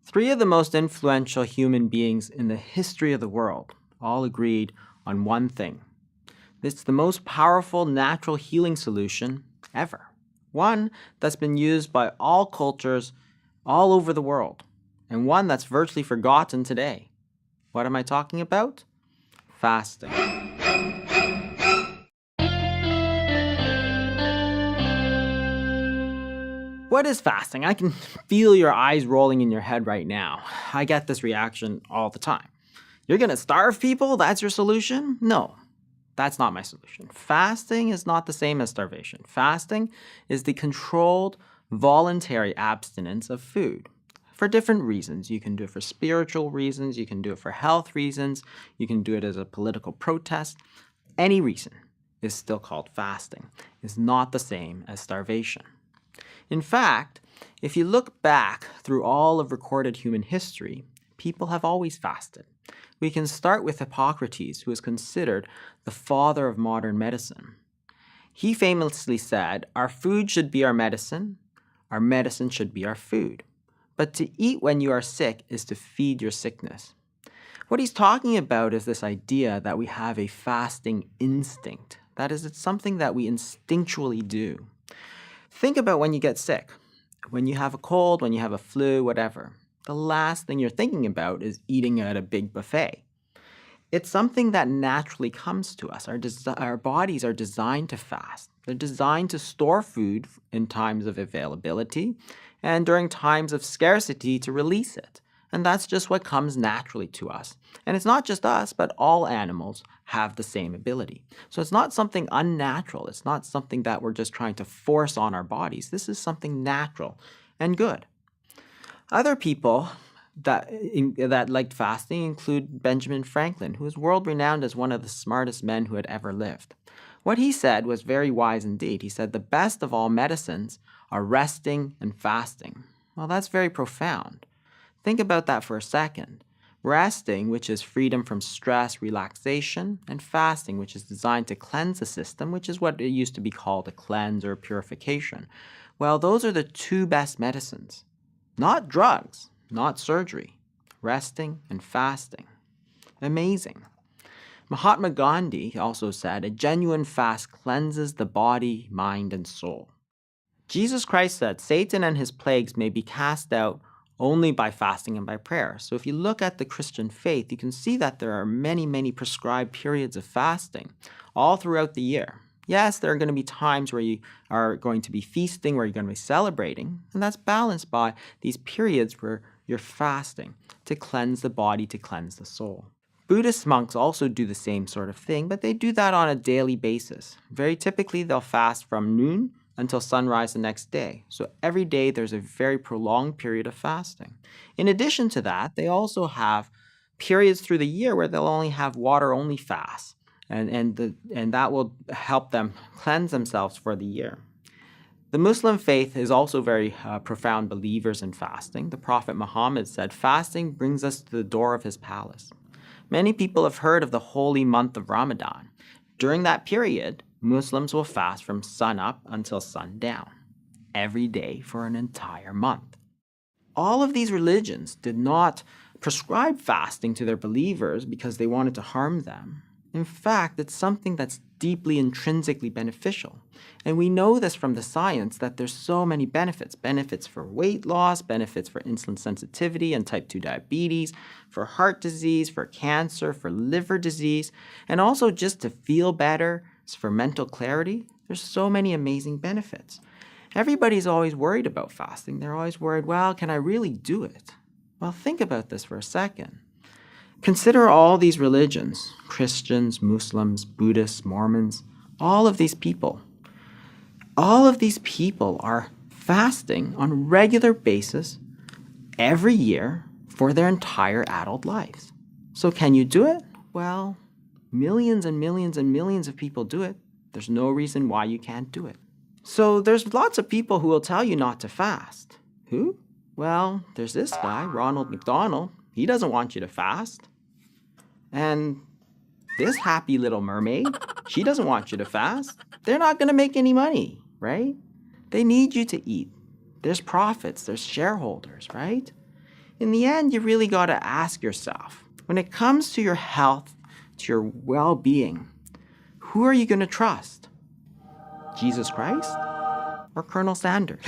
Three of the most influential human beings in the history of the world all agreed on one thing. It's the most powerful natural healing solution ever. One that's been used by all cultures all over the world, and one that's virtually forgotten today. What am I talking about? Fasting. What is fasting? I can feel your eyes rolling in your head right now. I get this reaction all the time. You're gonna starve people? That's your solution? No, that's not my solution. Fasting is not the same as starvation. Fasting is the controlled, voluntary abstinence of food for different reasons. You can do it for spiritual reasons, you can do it for health reasons, you can do it as a political protest. Any reason is still called fasting. It's not the same as starvation. In fact, if you look back through all of recorded human history, people have always fasted. We can start with Hippocrates, who is considered the father of modern medicine. He famously said, "Our food should be our medicine should be our food. But to eat when you are sick is to feed your sickness." What he's talking about is this idea that we have a fasting instinct. That is, it's something that we instinctually do. Think about when you get sick. When you have a cold, when you have a flu, whatever. The last thing you're thinking about is eating at a big buffet. It's something that naturally comes to us. Our bodies are designed to fast. They're designed to store food in times of availability and during times of scarcity to release it. And that's just what comes naturally to us. And it's not just us, but all animals have the same ability. So it's not something unnatural. It's not something that we're just trying to force on our bodies. This is something natural and good. Other people that liked fasting include Benjamin Franklin, who is world-renowned as one of the smartest men who had ever lived. What he said was very wise indeed. He said, "The best of all medicines are resting and fasting." Well, that's very profound. Think about that for a second. Resting, which is freedom from stress, relaxation, and fasting, which is designed to cleanse the system, which is what it used to be called a cleanse or purification. Well, those are the two best medicines. Not drugs, not surgery. Resting and fasting. Amazing. Mahatma Gandhi also said, "A genuine fast cleanses the body, mind, and soul." Jesus Christ said, "Satan and his plagues may be cast out only by fasting and by prayer." So if you look at the Christian faith, you can see that there are many, many prescribed periods of fasting all throughout the year. Yes, there are going to be times where you are going to be feasting, where you're going to be celebrating, and that's balanced by these periods where you're fasting to cleanse the body, to cleanse the soul. Buddhist monks also do the same sort of thing, but they do that on a daily basis. Very typically, they'll fast from noon until sunrise the next day. So every day there's a very prolonged period of fasting. In addition to that, they also have periods through the year where they'll only have water-only fasts, and that will help them cleanse themselves for the year. The Muslim faith is also very profound believers in fasting. The Prophet Muhammad said, "Fasting brings us to the door of his palace." Many people have heard of the holy month of Ramadan. During that period, Muslims will fast from sunup until sundown, every day for an entire month. All of these religions did not prescribe fasting to their believers because they wanted to harm them. In fact, it's something that's deeply intrinsically beneficial. And we know this from the science that there's so many benefits. Benefits for weight loss, benefits for insulin sensitivity and type 2 diabetes, for heart disease, for cancer, for liver disease, and also just to feel better, for mental clarity. There's so many amazing benefits. Everybody's always worried about fasting. They're always worried, well, can I really do it? Well, think about this for a second. Consider all these religions, Christians, Muslims, Buddhists, Mormons, all of these people. All of these people are fasting on a regular basis every year for their entire adult lives. So can you do it? Well, millions and millions and millions of people do it. There's no reason why you can't do it. So there's lots of people who will tell you not to fast. Who? Well, there's this guy, Ronald McDonald. He doesn't want you to fast. And this happy little mermaid, she doesn't want you to fast. They're not going to make any money, right? They need you to eat. There's profits, there's shareholders, right? In the end, you really got to ask yourself, when it comes to your health, to your well-being, who are you going to trust? Jesus Christ or Colonel Sanders?